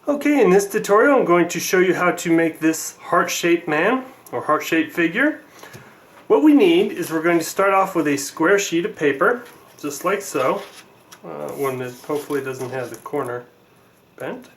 Okay, in this tutorial I'm going to show you how to make this heart-shaped man or heart-shaped figure. What we need is we're going to start off with a square sheet of paper, just like so. One that hopefully doesn't have the corner bent.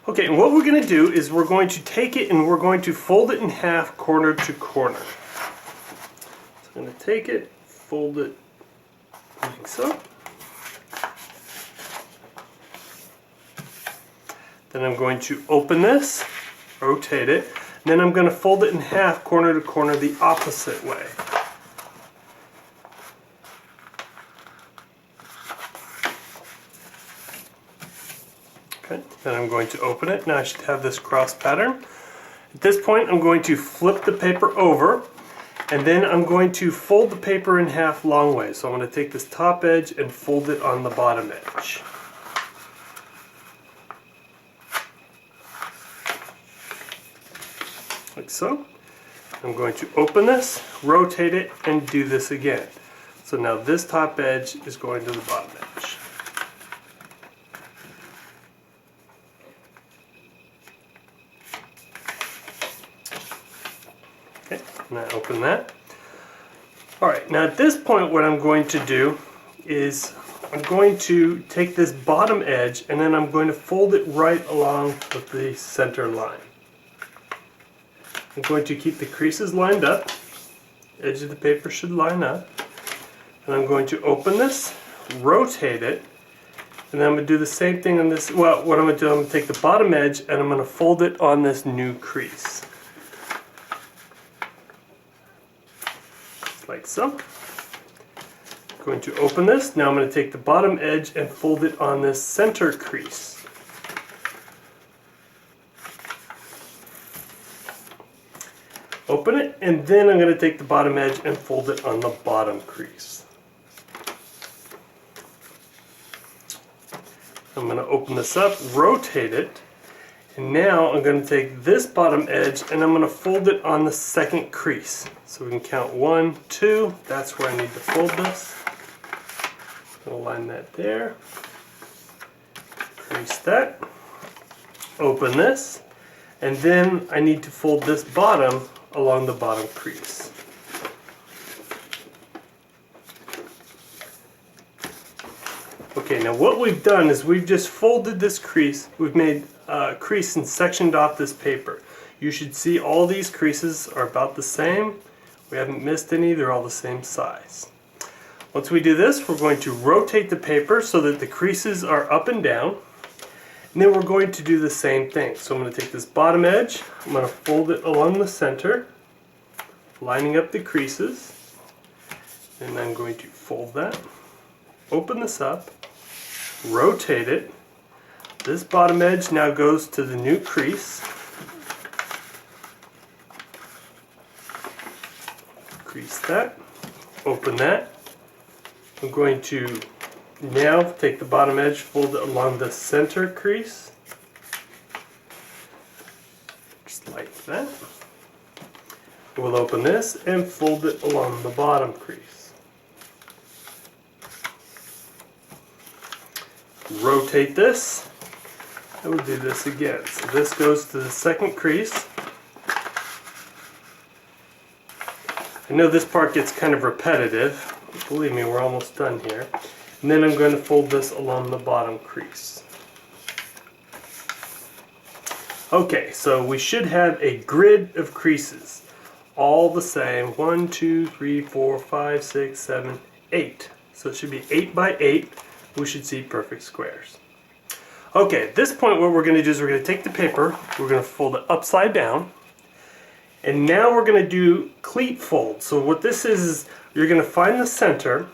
Okay, and what we're going to do is we're going to take it and we're going to fold it in half corner to corner. So I'm going to take it, fold it like so. Then I'm going to open this, rotate it, and then I'm going to fold it in half corner to corner the opposite way. Okay, then I'm going to open it. Now I should have this cross pattern. At this point I'm going to flip the paper over, and then I'm going to fold the paper in half long ways. So I'm going to take this top edge and fold it on the bottom edge. Like so. I'm going to open this, rotate it, and do this again. So now this top edge is going to the bottom edge. Okay, now open that. Alright, now at this point what I'm going to do is I'm going to take this bottom edge and then I'm going to fold it right along with the center line. I'm going to keep the creases lined up. Edge of the paper should line up. And I'm going to open this, rotate it, and then I'm going to do the same thing on this. Well, what I'm going to do, I'm going to take the bottom edge and I'm going to fold it on this new crease. Like so. I'm going to open this. Now I'm going to take the bottom edge and fold it on this center crease. Open it, and then I'm going to take the bottom edge and fold it on the bottom crease. I'm going to open this up, rotate it, and now I'm going to take this bottom edge and I'm going to fold it on the second crease. So we can count 1, 2, that's where I need to fold this. I'm going to line that there, crease that, open this, and then I need to fold this bottom along the bottom crease. Okay, now what we've done is we've just folded this crease. We've made a crease and sectioned off this paper. You should see all these creases are about the same. We haven't missed any, they're all the same size. Once we do this, we're going to rotate the paper so that the creases are up and down. And then we're going to do the same thing. So I'm going to take this bottom edge, I'm going to fold it along the center, lining up the creases, and I'm going to fold that, open this up, rotate it. This bottom edge now goes to the new crease, crease that, open that. I'm going to now take the bottom edge, fold it along the center crease, just like that. We'll open this and fold it along the bottom crease. Rotate this, and we'll do this again. So this goes to the second crease. I know this part gets kind of repetitive. Believe me, we're almost done here. And then I'm going to fold this along the bottom crease. Okay, so we should have a grid of creases. All the same. 1, 2, 3, 4, 5, 6, 7, 8. So it should be 8 by 8. We should see perfect squares. Okay, at this point what we're going to do is we're going to take the paper, we're going to fold it upside down, and now we're going to do cleat fold. So what this is you're going to find the center,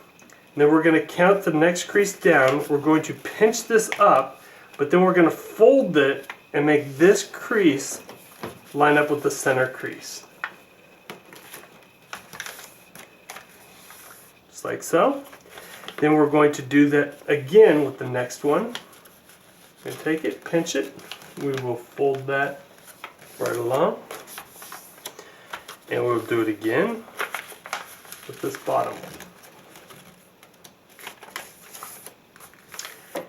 then we're going to count the next crease down. We're going to pinch this up, but then we're going to fold it and make this crease line up with the center crease. Just like so. Then we're going to do that again with the next one. We're going to take it, pinch it. We will fold that right along. And we'll do it again with this bottom one.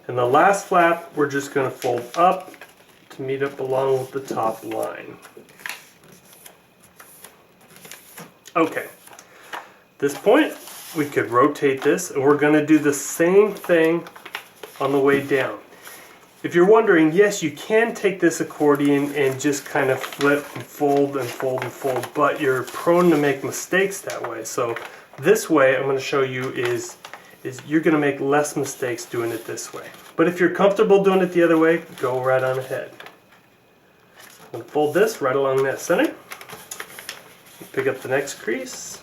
And the last flap we're just going to fold up to meet up along with the top line. Okay, at this point we could rotate this, and we're going to do the same thing on the way down. If you're wondering, yes, you can take this accordion and just kind of flip and fold and fold and fold, but you're prone to make mistakes that way. So this way I'm going to show you is you're going to make less mistakes doing it this way. But if you're comfortable doing it the other way, go right on ahead. I'm going to fold this right along that center. Pick up the next crease.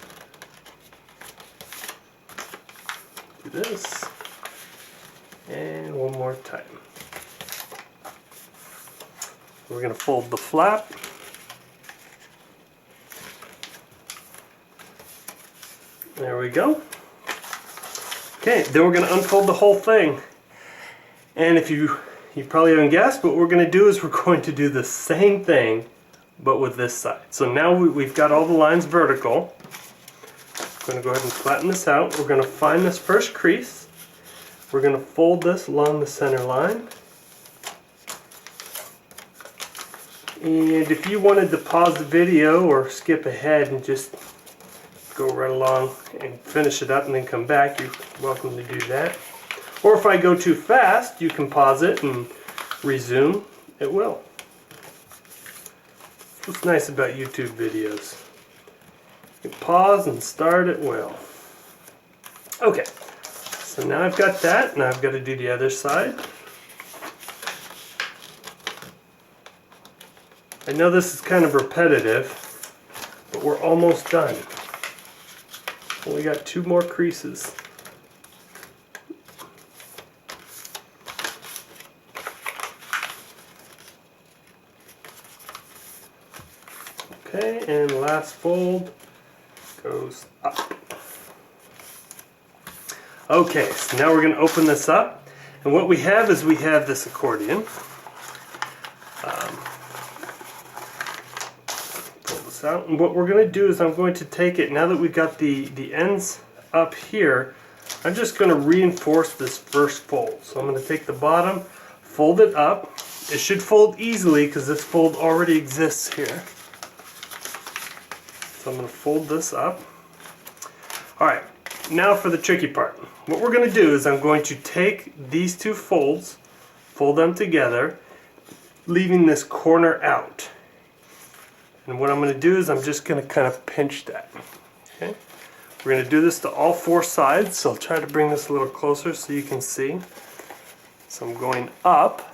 Do this. And one more time. We're going to fold the flap. There we go. Okay, then we're going to unfold the whole thing. And if you probably haven't guessed, what we're going to do is we're going to do the same thing, but with this side. So now we've got all the lines vertical. I'm going to go ahead and flatten this out. We're going to find this first crease. We're going to fold this along the center line. And if you wanted to pause the video or skip ahead and just go right along and finish it up and then come back, you're welcome to do that. Or if I go too fast, you can pause it and resume. It will. What's nice about YouTube videos? You can pause and start at will. Okay, so now I've got that, and I've got to do the other side. I know this is kind of repetitive, but we're almost done. Only got 2 more creases. Okay, and last fold goes up. Okay, so now we're going to open this up, and what we have is we have this accordion. Pull this out, and what we're going to do is I'm going to take it, now that we've got the ends up here, I'm just going to reinforce this first fold. So I'm going to take the bottom, fold it up. It should fold easily because this fold already exists here. So I'm going to fold this up. Alright, now for the tricky part. What we're going to do is I'm going to take these 2 folds, fold them together, leaving this corner out. And what I'm going to do is I'm just going to kind of pinch that. Okay? We're going to do this to all 4 sides, so I'll try to bring this a little closer so you can see. So I'm going up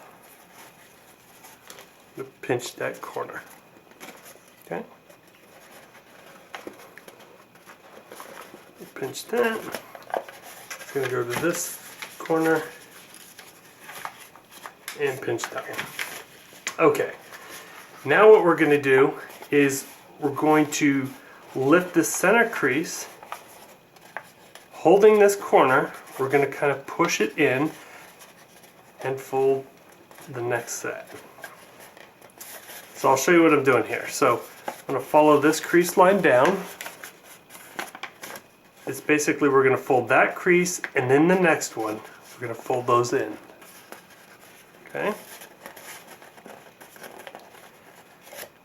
to pinch that corner. Okay? Pinch that. It's going to go to this corner and pinch that one. Okay, now what we're going to do is we're going to lift this center crease, holding this corner. We're going to kind of push it in and fold the next set. So I'll show you what I'm doing here. So I'm going to follow this crease line down. It's basically we're going to fold that crease and then the next one. We're going to fold those in. Okay?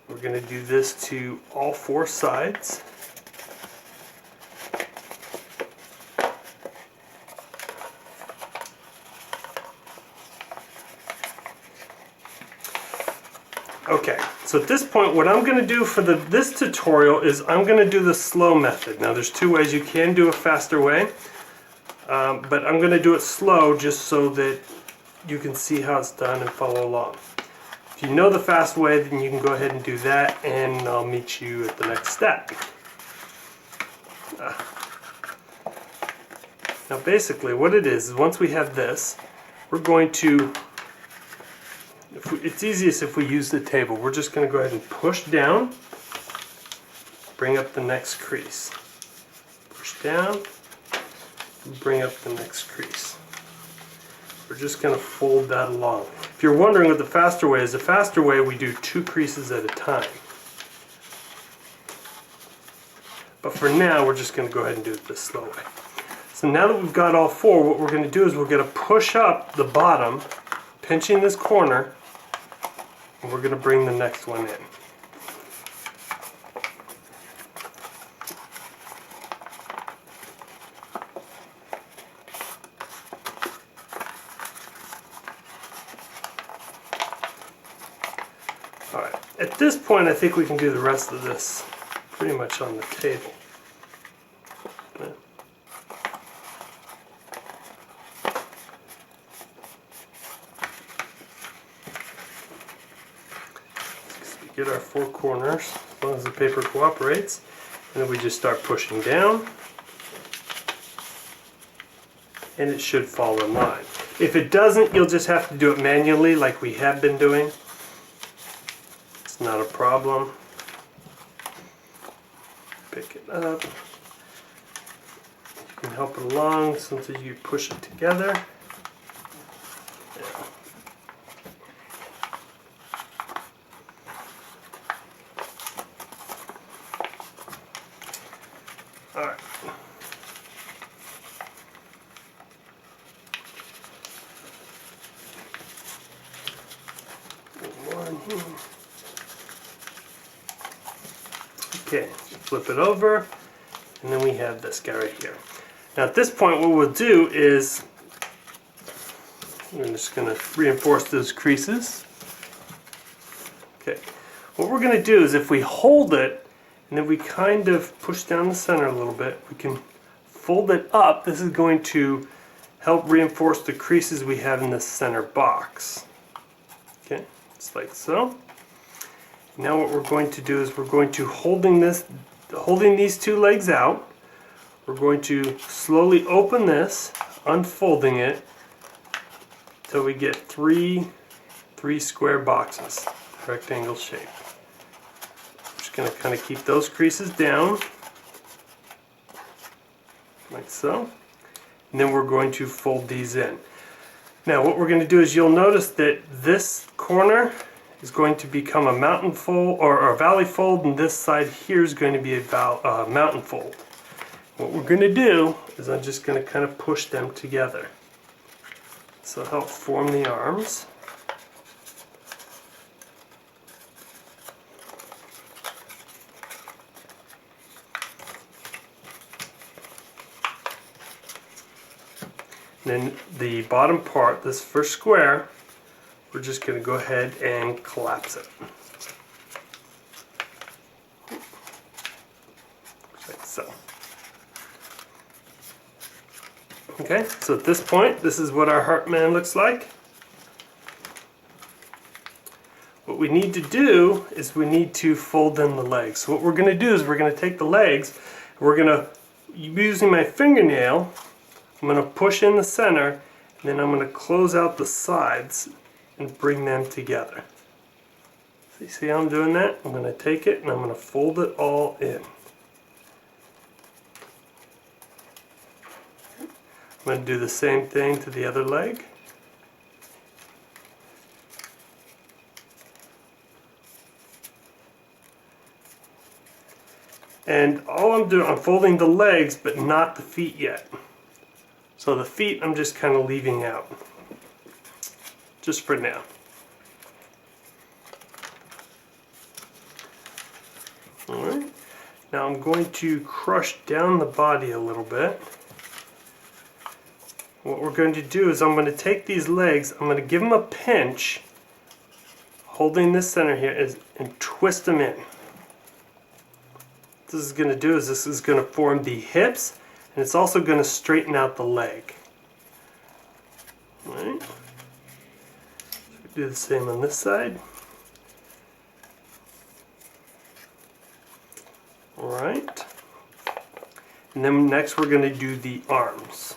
We're going to do this to all 4 sides. Okay, so at this point what I'm going to do for this tutorial is I'm going to do the slow method. Now there's 2 ways. You can do a faster way, but I'm going to do it slow just so that you can see how it's done and follow along. If you know the fast way, then you can go ahead and do that, and I'll meet you at the next step. Now basically what it is once we have this, we're going to, it's easiest if we use the table. We're just going to go ahead and push down, bring up the next crease. Push down, bring up the next crease. We're just going to fold that along. If you're wondering what the faster way is, the faster way we do 2 creases at a time. But for now, we're just going to go ahead and do it the slow way. So now that we've got all 4, what we're going to do is we're going to push up the bottom, pinching this corner, and we're going to bring the next one in. Alright, at this point I think we can do the rest of this pretty much on the table. Get our four corners as long as the paper cooperates, and then we just start pushing down and it should fall in line. If it doesn't, you'll just have to do it manually like we have been doing. It's not a problem. Pick it up. You can help it along until you push it together. Alright. One here. Okay, flip it over, and then we have this guy right here. Now at this point what we'll do is, I'm just going to reinforce those creases. Okay, what we're going to do is if we hold it, and then we kind of push down the center a little bit, we can fold it up. This is going to help reinforce the creases we have in the center box. Okay, just like so. Now what we're going to do is we're going to, holding these two legs out, we're going to slowly open this, unfolding it, till we get three square boxes, rectangle shape. Going to kind of keep those creases down like so, and then we're going to fold these in. Now what we're going to do is you'll notice that this corner is going to become a mountain fold or a valley fold, and this side here is going to be a mountain fold. What we're going to do is I'm just going to kind of push them together, so help form the arms. Then the bottom part, this first square, we're just going to go ahead and collapse it. Like so. Okay, so at this point, this is what our heart man looks like. What we need to do is we need to fold in the legs. So what we're going to do is we're going to take the legs, we're going to, using my fingernail, I'm going to push in the center, and then I'm going to close out the sides and bring them together. So you see how I'm doing that? I'm going to take it and I'm going to fold it all in. I'm going to do the same thing to the other leg. And all I'm doing, I'm folding the legs but not the feet yet. So the feet I'm just kind of leaving out, just for now. Alright, now I'm going to crush down the body a little bit. What we're going to do is I'm going to take these legs, I'm going to give them a pinch, holding this center here, and twist them in. What this is going to do is this is going to form the hips, and it's also going to straighten out the leg. Alright. So we do the same on this side. Alright. And then next we're going to do the arms.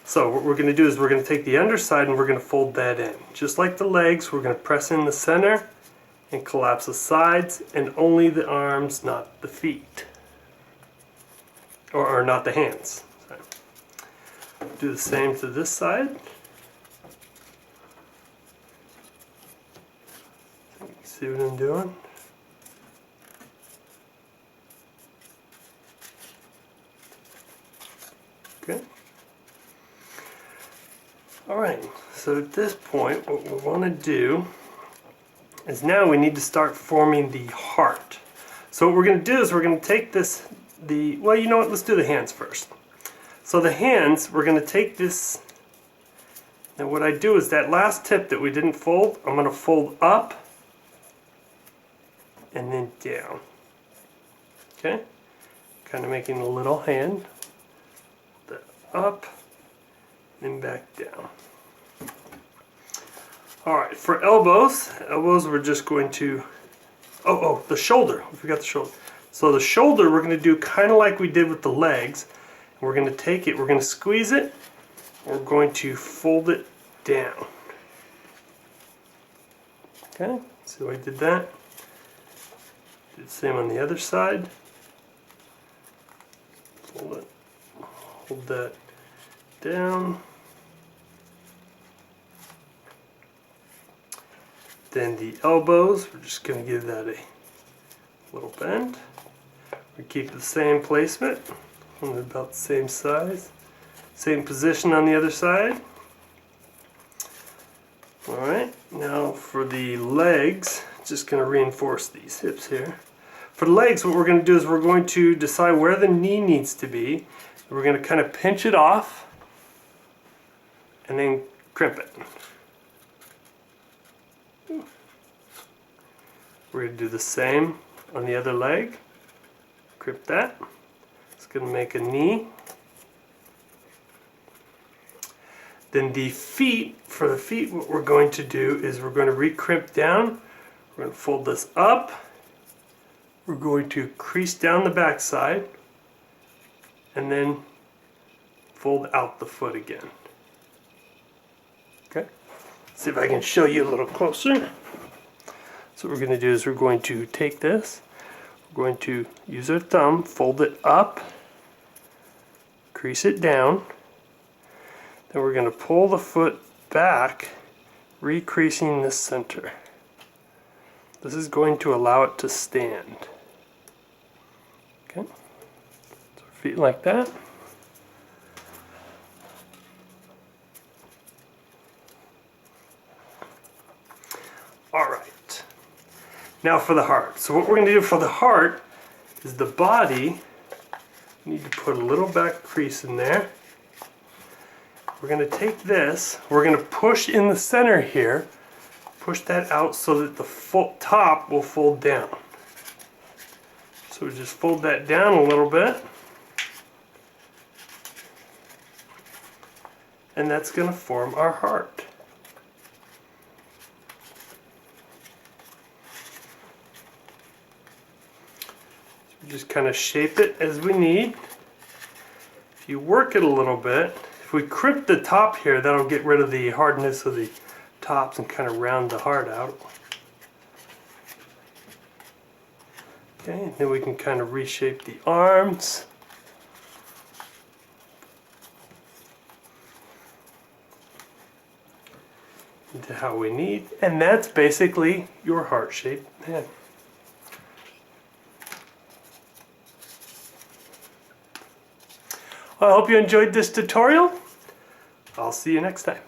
So what we're going to do is we're going to take the underside and we're going to fold that in. Just like the legs, we're going to press in the center and collapse the sides, and only the arms, not the feet. Or not the hands. Sorry. Do the same to this side. See what I'm doing? Okay. Alright, so at this point what we want to do is now we need to start forming the heart. So what we're going to do is we're going to take this, well, you know what, let's do the hands first. So the hands, we're going to take this, and what I do is that last tip that we didn't fold, I'm going to fold up and then down. Okay? Kind of making a little hand. Up and back down. Alright, for elbows we're just going to, the shoulder. We forgot the shoulder. So the shoulder we're going to do kind of like we did with the legs. We're going to take it, we're going to squeeze it, we're going to fold it down. Okay, so I did that. Do the same on the other side. Fold it, hold that down. Then the elbows, we're just going to give that a little bend. We keep the same placement, about the same size, same position on the other side. Alright, now for the legs, just going to reinforce these hips here. For the legs, what we're going to do is we're going to decide where the knee needs to be. We're going to kind of pinch it off and then crimp it. We're going to do the same on the other leg. Crimp that. It's going to make a knee. Then the feet, for the feet what we're going to do is we're going to recrimp down. We're going to fold this up. We're going to crease down the back side and then fold out the foot again. Okay, see if I can show you a little closer. So what we're going to do is we're going to take this, we're going to use our thumb, fold it up, crease it down, then we're going to pull the foot back, recreasing the center. This is going to allow it to stand. Okay, so feet like that. Alright, now for the heart. So what we're going to do for the heart is the body, we need to put a little back crease in there. We're going to take this, we're going to push in the center here, push that out so that the top will fold down. So we just fold that down a little bit. And that's going to form our heart. So just kind of shape it as we need. If you work it a little bit, if we crimp the top here, that'll get rid of the hardness of the tops and kind of round the heart out. Okay, and then we can kind of reshape the arms. Into how we need, and that's basically your heart-shaped man. Well, I hope you enjoyed this tutorial. I'll see you next time.